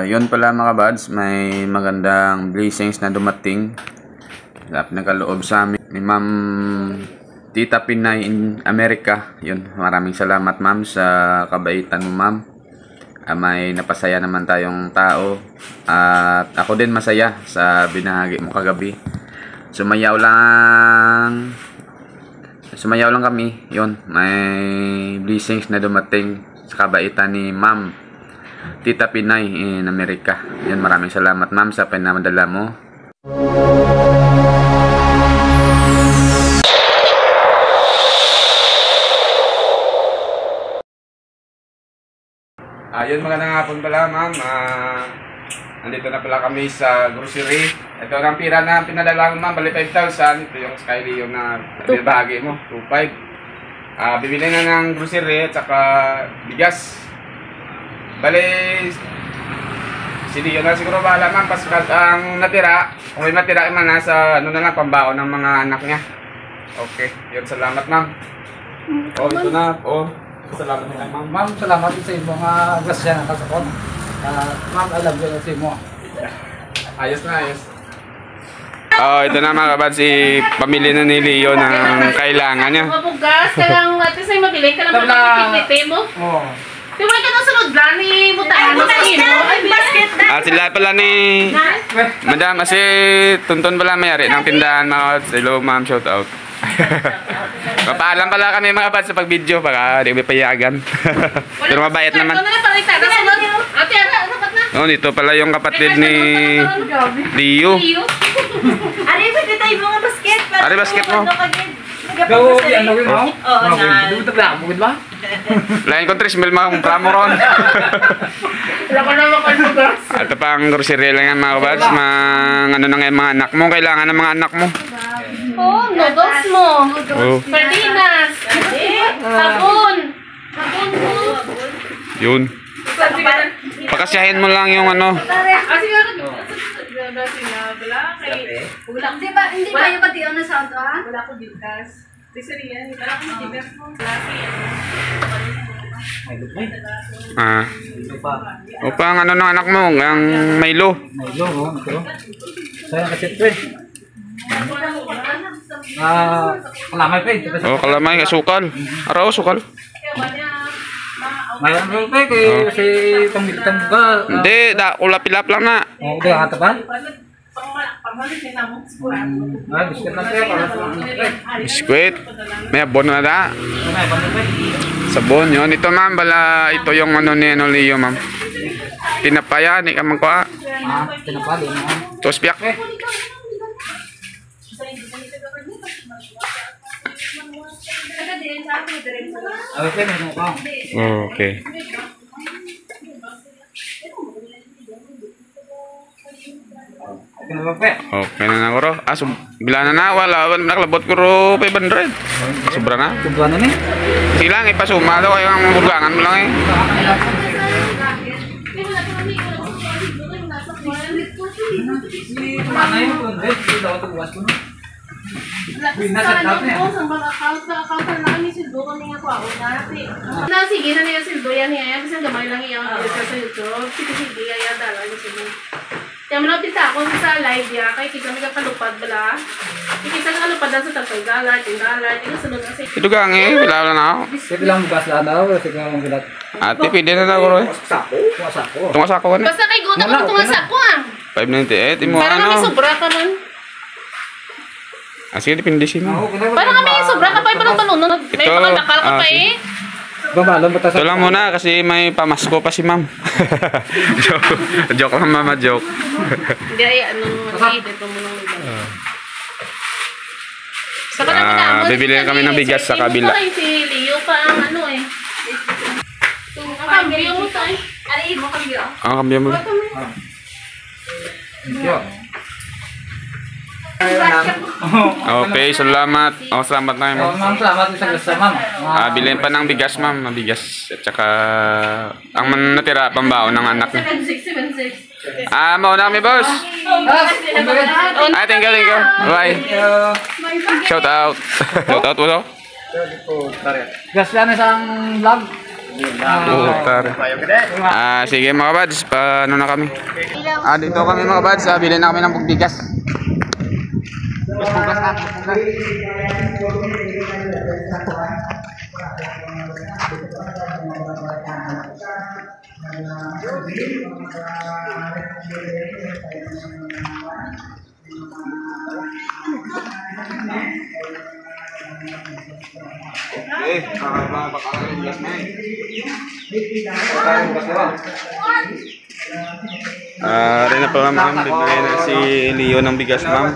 Yun pala mga buds, may magandang blessings na dumating. Nagkaloob sa amin ni Ma'am Tita Pinay in America. Yun, maraming salamat ma'am sa kabaitan mo ma'am. May napasaya naman tayong tao. At ako din masaya sa binahagi mo kagabi. Sumayaw lang kami. Yun, may blessings na dumating sa kabaitan ni Ma'am Tita Pinay in America. Yan, maraming salamat ma'am sa pinamadala mo. Yun, magandang hapon pala ma'am. Nandito na pala kami sa grocery. Ito ang pira na pinadala ko ma'am, bali 5,000. Ito yung Sky Leo na bahagi mo, 2,500. Bibili na ng grocery at saka bigas. Bali, si Leo na siguro bahala ma'am. Paskat ang natira, kung may matira man nasa ano na lang, pambaon ng mga anak niya. Okay, yun, salamat ma'am. Ito na, salamat na ma'am. Ma'am, salamat sa imo nga grasya na kasakot. Ma'am, I love you sa imo. Ayos na, ayos. Ito na mga kabad, si pamilya na ni Leo ng kailangan niya. Mabugas, kailangan natin sa'yo mabiling ka lang pagkakipit mo. Oo. Diba ka nang sunod lang ni Butayan mo sa imo? Ay, basket na! Sila pala ni Madam, kasi Tuntun pala mayari ng tindahan mga kabad. Hello ma'am, shout out. Papaalam pala kami mga kabad sa pag-video, baka di may payagan. Pero mabait naman. Ito na lang pala ito. Sunod. Ate, dapat na. Dito pala yung kapatid ni Leo. Ari, pwede tayo mga basket. Ari, basket mo. Go, ano yun mo? Oo, na. Dito ba? Bukid ba? Lain ko 3 mil mga kumpra mo ron. Wala ko naman kalbugas. Ito pa ang grocery lang yan mga kabads. Ano na nga yung mga anak mo. Kailangan ng mga anak mo. Noodles mo. Sardinas. Sabon. Sabon mo. Yun. Pakasyahin mo lang yung ano. Hindi ba yung pati na sa auto, ha? Wala ko bigas. Wala ko bigas mo. Upang ano ng anak mo. Ang Milo. Milo, ito. Saya kasi ito eh. Kalamay pa eh. Kalamay, sukal. Araw, sukal. Mayroon rin pa eh, kasi pamilitan mo ba? Hindi, kulap-ilap lang na. Hindi, ang ata ba? Biskuit lang tayo para sa Biskuit. May abon na da. Sabon yun. Ito ma'am, bala ito yung ano ni Leo ma'am. Tinapaya, ni ka magkuha. Tinapali mo. Tos piyak. Okay. Okay na na kuro. Bila na wala nakalabot kuro 500. Sobra na. Sobra na ni. Silang ipasuma daw kayo ang bugangan mo lang eh. Ano yung kundret? Ito daw tuwas ko no. Binasat daw niya. Sige na niya sildo yan niya. Kasi gamay lang iya sa YouTube. Sige yan dala niya sildo. Kaya mo tita ako sa live ya. Kaya kita mga kalupad bala. Kita nga kalupad sa $3, $10. Sunod kasi. Ito gang eh. Wala na ako. Sige lang bukas lang daw. Sige lang bilat. Ate, pwede na daw kuro eh. Tunga sako ka na. Basta kay guta ko tunga sako ah. 598. Imo Parang kami ano. sobra ka man. Sige, depende siya mo. Parang kami sobra ka pa yung panunod. May Ito, mga dakal ka pa eh. Babalong bata sa. Ito lang muna kasi may pamasko pa si ma'am. Joke lang mama, joke. Hindi ay anong dito mo nang iba. Sa kanila bibili na kami ng bigas sa kabila. Si Leo pa ang ano eh. Ang kambyo mo tayo. Ari, mo kambyo. Kambyo mo. Okay, salamat. Salamat na ma'am. Ma'am, salamat sa grasya ma'am. Bilhin pa ng bigas ma'am, bigas. At saka ang natira pambaon ng anak niya. 76. Mauna kami boss. Thank you. Bye. Shout out. Shout out mo. Grasya na isang vlog. Sige mga bads, paano na kami? Dito kami mga bads, bilhin na kami ng bugbigas. Bugas na. Rin na pala ma'am, bibigay na si Leo ng bigas ma'am.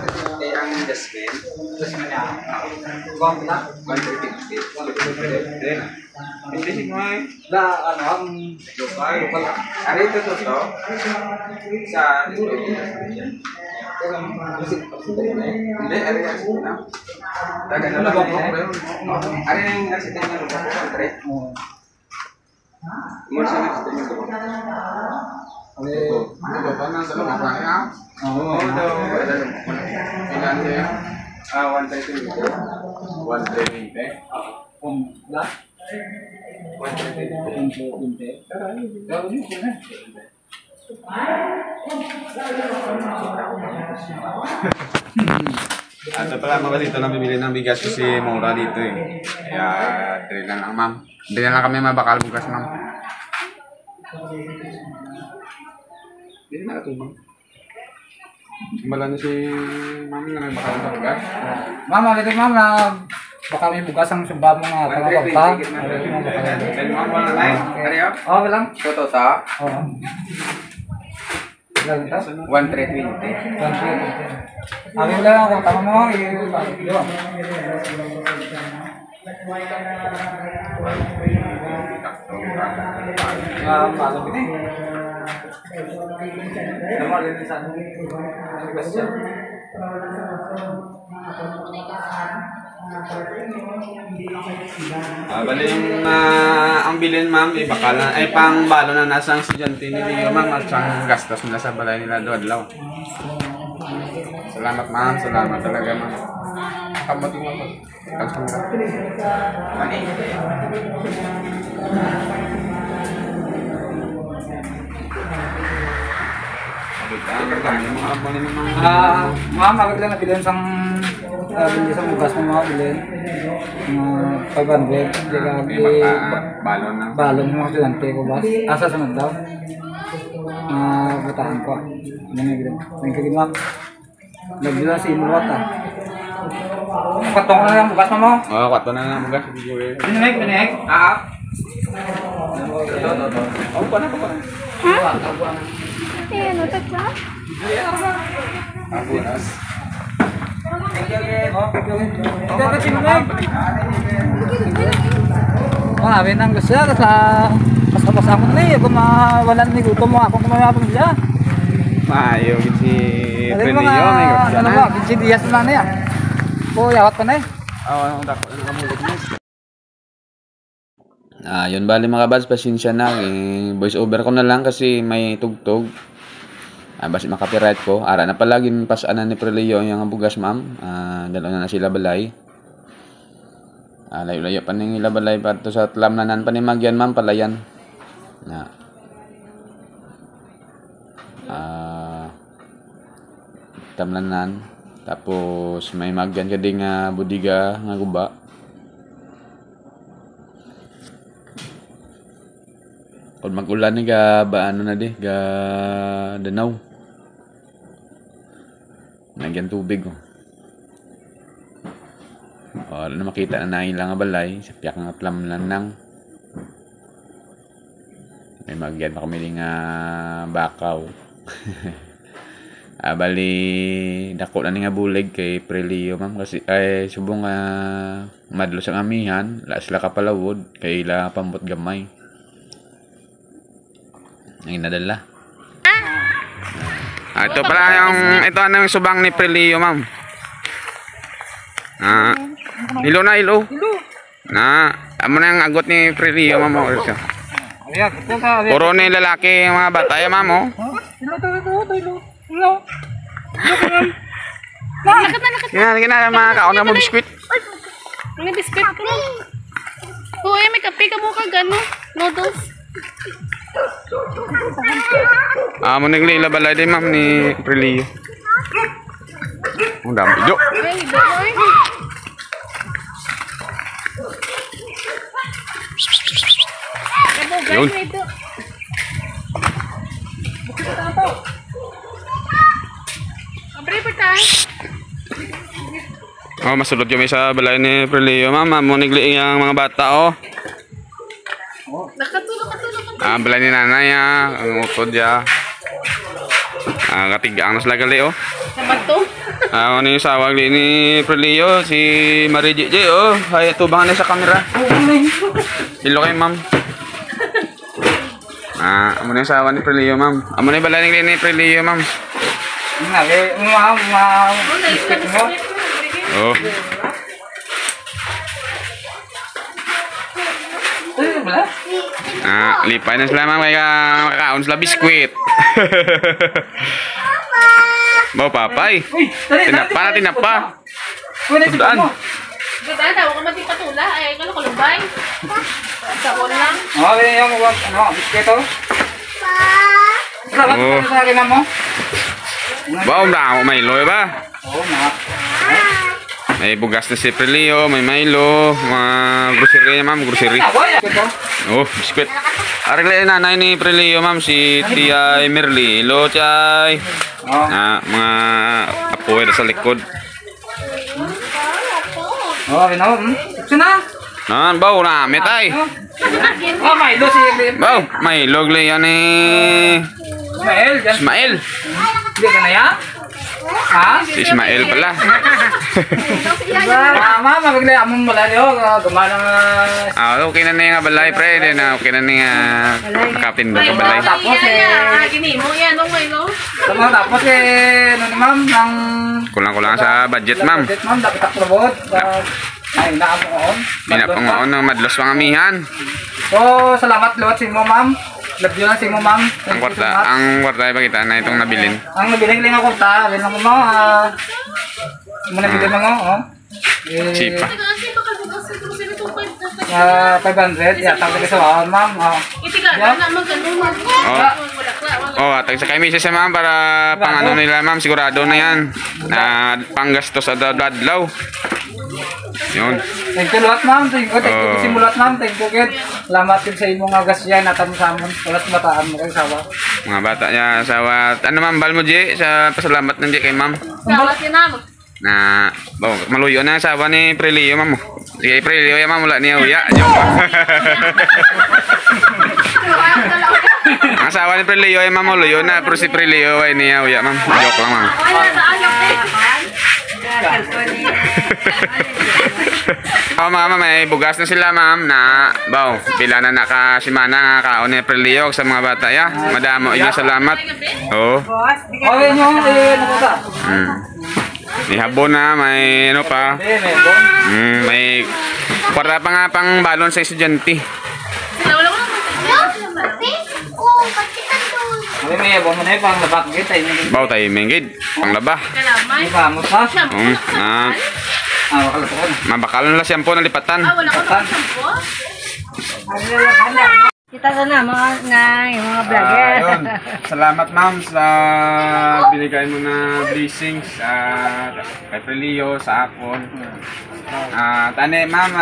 Ito pala mga dito na bibili ng bigas kasi mura dito eh. Kaya dali na lang ma'am. Hindi na lang kami mabakal bukas ma'am. Hindi na ito ma'am. Bala na si ma'am na nagbakal ng bugas. Ma'am, dito ma'am na baka may bugas ang sumbab mga pangapagpa. Oo, lang. Toto sa? Oo. Ilan ito? 1,320. Amin lang ako, tama mo. Malam ini. Nama ini sana. Bali yung ang bilin ma'am, bakalan ay pang balo na nasa ang estudyante ni Leo ma'am at siyang gastos nila sa balay nila doon. Salamat ma'am, salamat talaga ma'am. Kamuti mo po. Ma'am, agad lang nabilhin sang bugas ng mga bilhin. Mga 500. Balon na. Balon ng mga estudyante ko ba? Asa sunod daw? Butahan ko. Ano nga bilhin? Thank you ma'am. Nagbilang si Imulot ah. Katong na lang bugas mo? Oo, kato na lang bugas. Binig? Oo, pa na. Ano, tatla? Ang bunas. Amin ang gusto sa pas ako na eh. Kung mawalan ni gutom mo akong kumayapang siya. Maayo si Prenio Ano may ba? Si Diaz na niya. O yawat pa na eh. Anong dako na kamulog mo. Yun bali mga bads, pasensya na. Voice over ko na lang kasi may tugtog. Basi makapiright ko. Ara na palagin pasanan ni Prelio yung bugas ma'am. Dalawa na sila balay. Layo-layo pa ning ila balay pa to sa tlamnanan pa ni Magyan ma'am palayan. Na. Tamlanan. Tapos may Magyan ka ding budiga nga guba. Kung mag-ulan ni ga baano na di ga danaw. Nagyan tubig oh. Na makita na ilang nga balay, sa piyak nga tlamnan nang. May Magyan pa kami nga bakaw. Bali dako na ni nga bulig kay Prelio ma'am kasi ay subong madlo sa amihan, la sila kapalawod kay ila pambot gamay. Ang nadala. Ito pala ito yung subang ni Prelio ma'am. Ilo. Amo na yung agot ni Prelio ma'am. Puro na yung lalaki yung mga bata yung ma'am oh. Ilo. Lakat na. Mga kaon na mo biskwit. May biscuit ko. Uy, may kape ka mo ka gano. Noodles. Mo naglila balay din ma'am ni Prilio. Ang dami. Jo. Ay, doy. Yun. Abre pa tayo. Masulot kami sa balay ni Prilio ma'am. Mo nagli ang mga bata Nakatulog. balay ni nanay ang utod ya. Katigaan na sila gali Naman to. Ano yung sawag ni Prilio, si Marie JJ Ay, tubangan na sa camera. Hello kayo ma'am. Amo na yung sawa ni Prilio ma'am. Amo na yung balay ni Prilio ma'am. Biscuit mo. Wala. Lipay na sila ma'am, kaya makakaon sila biskwit. Bawa papay. Tinapa. Tundaan. Ganda, daw ko matipatula. Ay, kalo kalubay. Sabon lang. Yung biscuit Salamat sa akin mo. Bawa na ako Milo ba? Oo, mga. May bugas na si Prilio, may Milo, mga grocery niya ma'am, grocery. Biskwit. Arigla nanay ni Prilio ma'am, si Tia Emerly. Hello, Chay. Mga apoy sa likod. Sina? Baw na, metay. Milo si Baw, Milo gli yan Ismael. Hindi ka na yan? Ha? Si Ismael pala. Mama, magla among mula niyo, gumana Okay na nga balay, pre. Okay na nga nakapindot ang balay. tapos Gini mo yan, no? tapos ma'am, ng Kulang-kulang sa budget, ma'am. budget, ma'am, dapat akrobot. Ay, naamoon. Pinapangoon ng madlos mga amihan. So, salamat lot si mo, ma'am. Love you lang si mo, ma'am. Ang kwarta ay pakita na itong nabilin. Ang nabiling ako ta, bilhin ako mo. Muna bigyan mo, Sipa. 500, yata ko sa wawan, ma'am. Itiga, na magano mo. Tag sa kay misis ma'am para pangano nila ma'am, sigurado na yan. Panggastos sa dadlaw. Yun. Thank you lot, ma'am. Thank you simulat, ma'am. Thank you, kid. Salamat din sa imong agas yan at sa amon. Walat mataan mo kayo sawa. Mga bata niya, sawa. Ano ma'am, bal mo, J? Sa pasalamat ng J kay ma'am. Salamat yun na. Maluyo na sawa ni Prilio, ma'am. Sige, Prilio, ma'am, wala niya uya. Ang asawa ni Prilio, ma'am, maluyo na. Pero si Prilio, ay niya uya, ma'am. Joke lang, ma'am. Ma'am, may bugas na sila, ma'am, na pila na nakasimana nga kaon ni Prilio sa mga bata, ya. Madamo, inyo salamat. Okay, nyo, nakuta. May habon na, may ano pa. May kwarta pa nga pang balon sa estudyante. Wala ko May abon mo na yung pang labak git. Baw tayo mingid, panglaba. kalamay. May pamot ha? Mabakal na lang siyampo na lipatan. Wala ko na sampo. Kita ka na, yung mga vlogger. Ayun. Salamat ma'am sa binigay mo na blessings kay Prilio sa akon. Tane ma'am,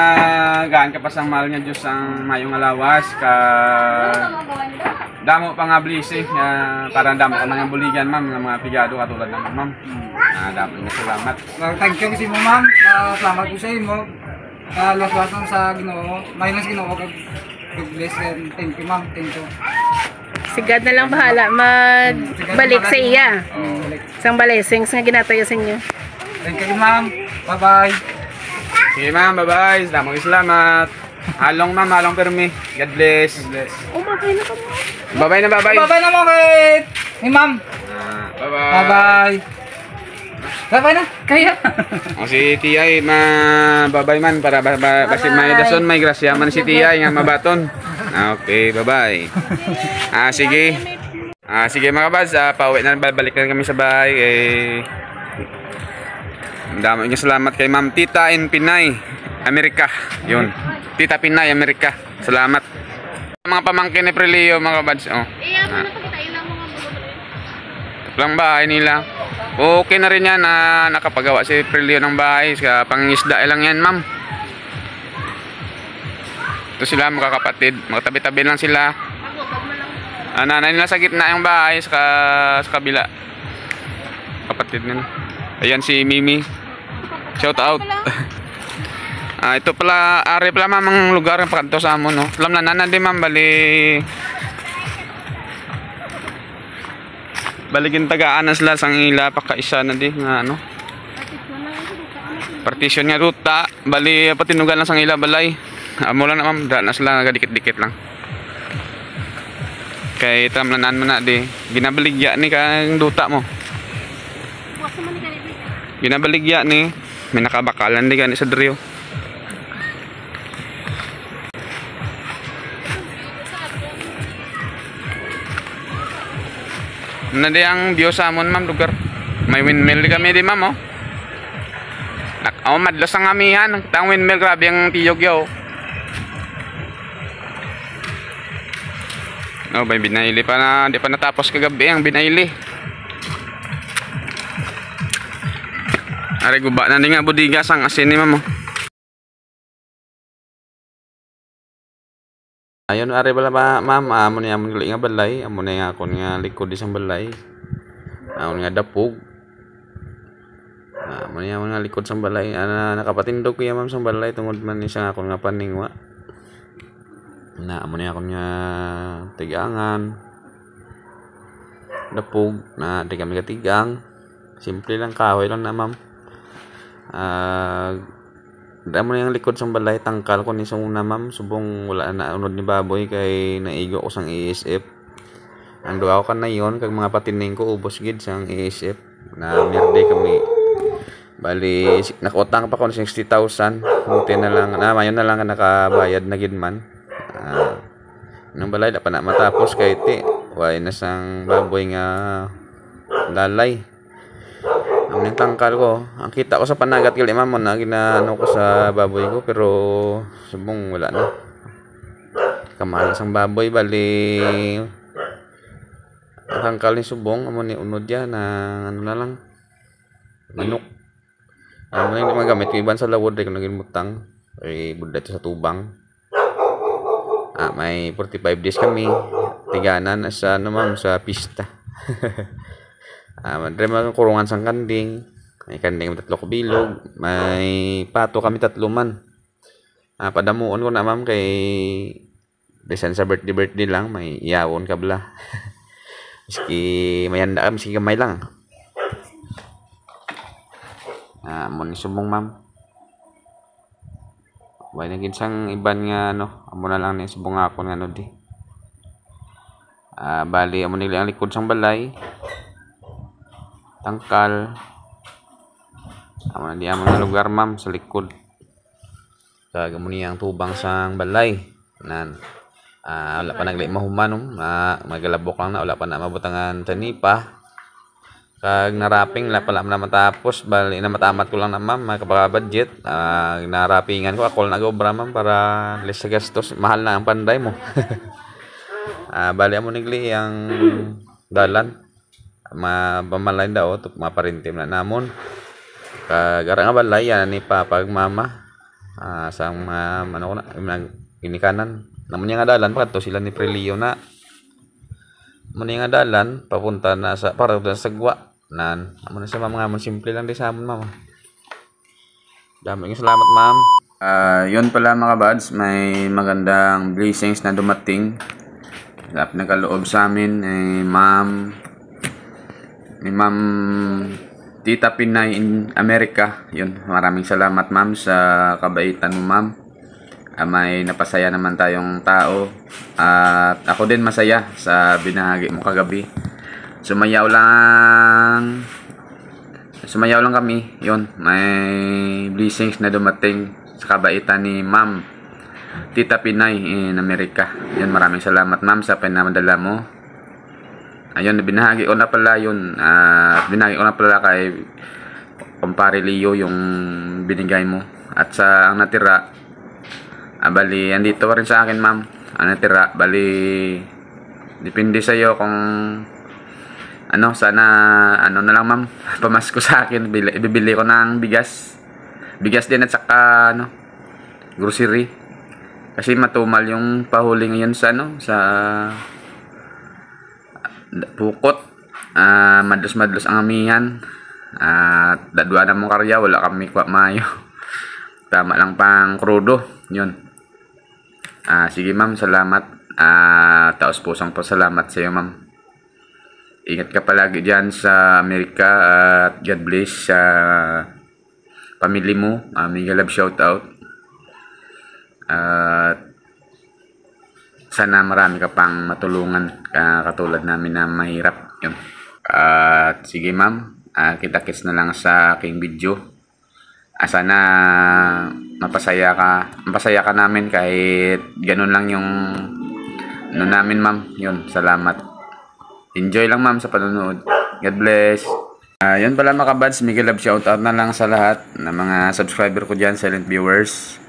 gaan ka pa sang mahal nga Diyos ang mayong alawas ka damo pa nga blessing para damo ka nga buligan ma'am ng mga pigado katulad ng ma'am. Damo nga salamat. Thank you kasi mo, ma'am. Salamat ko sa imo. Lawas-lawas sa Ginoo. Mayroon sa Ginoo. God bless and thank you, ma'am. Thank you. Si God na lang bahala magbalik sa iya. Isang blessings nga ginatayo sa inyo. Thank you, ma'am. Bye-bye. Sige ma'am, bye-bye. Salamat. Along ma'am, along permi. God bless. Mabay na ka mo. Bye-bye na, bye-bye. Bye-bye naman kay ma'am. Bye-bye. Bye-bye. Bye-bye na. Kaya. Si Tiyay, babay man para basi may dason, may grasya man si Tiyay nga mabaton. Okay, bye-bye. Sige. Sige mga kabas, pauwi na, babalik na kami sa bahay. Dami nga salamat kay Ma'am Tita in Pinay. Amerika. Yun. Tita Pinay, Amerika. Salamat. Mga pamangkin ni Prelio, mga kabads. Oh. Mo na pakitain lang mga bulo. Lang bahay nila. Okay na rin yan na nakapagawa si Prelio ng bahay. Sa pangingisda lang yan, ma'am. Ito sila mga kapatid. Magtabi-tabi lang sila. Nanay nila sa gitna yung bahay sa kabila. Kapatid nila. Ayan si Mimi. Shout out. Ito pala, ari pala ma'am ang lugar ng pagkanto sa amon, no? Alam na nanan din ma'am, baligin tagaan na sila sang ila, pakaisa na di, nga ano. Partition nga ruta, bali patinugan lang sang ila balay. Amo lang na ma'am, daan na sila, dikit-dikit lang. Kay tamlanan mo na di, ginabaligya ni kang duta mo. Ginabaligya ni, may nakabakalan di gani sa Drio. Nadi ang view sa amon ma'am lugar. May windmill kami di ma'am oh. Madlos ang amihan. Kita ang windmill, grabe ang tiyog yaw. Oh, may binaili pa na, di pa natapos kagabi ang binaili. Ari guba na nga budigas ang asin ni ma'am oh. Ayun ari bala ba ma'am, amo niya amon nga balay, amo na nga kon nga likod isang balay. Amo nga dapog. Amo niya nga likod sang balay, nakapatindog ko ya ma'am sang balay tungod man ni siya akon nga paningwa. Amo niya akon nga tigangan. Dapog na di kami katigang. Simple lang kahoy lang na ma'am. Damo na yung likod sang balay, tangkal ko ni sa una ma'am, subong wala na unod ni baboy kay naigo ko sang ESF. Ang duwa ko kan na yon kag mga patining ko ubos gid sang ESF na mirde kami. Bali nakutang pa ko 60,000, buti na lang na mayon na lang nakabayad na gid man. Nang balay da pa na matapos kay ti way na sang baboy nga lalay. Ang tangkal ko, ang kita ko sa panagat gali ma'am na ginaano ko sa baboy ko pero subong wala na. Kamalas ang baboy bali ang tangkal ni subong amo ni unod ya na ano na lang manok. Amo ni magamit ko iban sa lawod kay naging mutang ay budat sa tubang. May 45 days kami tiganan sa ano ma'am sa pista. Madre mga kurungan sang kanding. May kanding 3 kabilog. May pato kami 3 man. Padamuon ko na ma'am kay design sa birthday lang. May iyawon ka bala. Miski may handa ka, miski gamay lang. Amo ni subong ma'am. Way na ginsang iban nga ano. Amo na lang ni subong ako nga ano di. Bali amo nila ang likod sang balay. Tangkal. Amo na di amo nga lugar ma'am sa likod. Kag amo niya ang tubang sang balay. Nan. Wala pa nagli mahuman no. Magalabok lang na wala pa na mabutangan tanipa. Kag naraping la pala na matapos bali na matamat ko lang na ma'am makapaka budget. Narapingan ko ako na gobra ma'am para less sa gastos. Mahal na ang panday mo. Bali amo nigli ang dalan. Mapamalay daw ito maparintim na namon kagara nga balay yan ni papag mama sang ano ko na inikanan namon niya nga dalan pa to sila ni Prelio na mo nga dalan papunta na sa para sa sagwa nan amo na sa mga amon simple lang di sa amon mama. Daming salamat ma'am. Yun pala mga buds, may magandang blessings na dumating nagkaloob sa amin Ma'am Tita Pinay in America. Yun, maraming salamat ma'am sa kabaitan mo ma'am. May napasaya naman tayong tao. At ako din masaya sa binahagi mo kagabi. Sumayaw lang kami. Yun, may blessings na dumating sa kabaitan ni ma'am Tita Pinay in America. Yun, maraming salamat ma'am sa pinamadala mo. Ayun, binahagi ko na pala yun. Binahagi ko na pala kay Kumpare Leo yung binigay mo. At sa ang natira, bali, andito pa rin sa akin, ma'am. Ang natira, bali, depende sa iyo kung sana, na lang, ma'am, pamasko sa akin. Ibibili ko ng bigas. Bigas din at saka, grocery. Kasi matumal yung pahuli ngayon sa, pukot. Madlos-madlos ang amihan. Dadwa na mong karya, wala kami kwa mayo. Tama lang pang krudo. Yun. Sige, ma'am, salamat. Taos pusang po salamat sa iyo, ma'am. Ingat ka palagi dyan sa Amerika at God bless sa family mo. Mega love shoutout. At sana marami ka pang matulungan katulad namin na mahirap. Yun. At sige, ma'am, kita-kits na lang sa aking video. Sana mapasaya ka namin kahit ganun lang yung namin, ma'am. Yun, salamat. Enjoy lang, ma'am, sa panonood. God bless. Yun pala mga kabads, mega love shoutout na lang sa lahat ng mga subscriber ko dyan, silent viewers.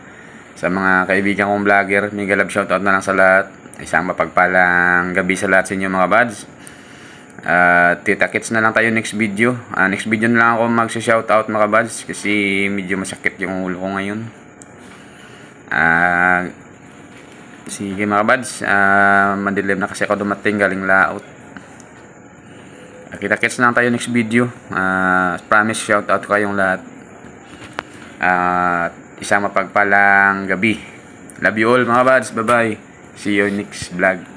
Sa mga kaibigan kong vlogger, mega love shoutout na lang sa lahat. Isang mapagpalang gabi sa lahat sa inyo mga bads. Kita-kits na lang tayo next video. Next video na lang ako mag-shoutout mga bads kasi medyo masakit yung ulo ko ngayon. Sige mga bads, madilim na kasi ako dumating galing laot. Kita-kits na lang tayo next video. Promise shoutout ko kayong lahat. Isang mapagpalang gabi. Love you all mga bads. Bye bye. See you next vlog.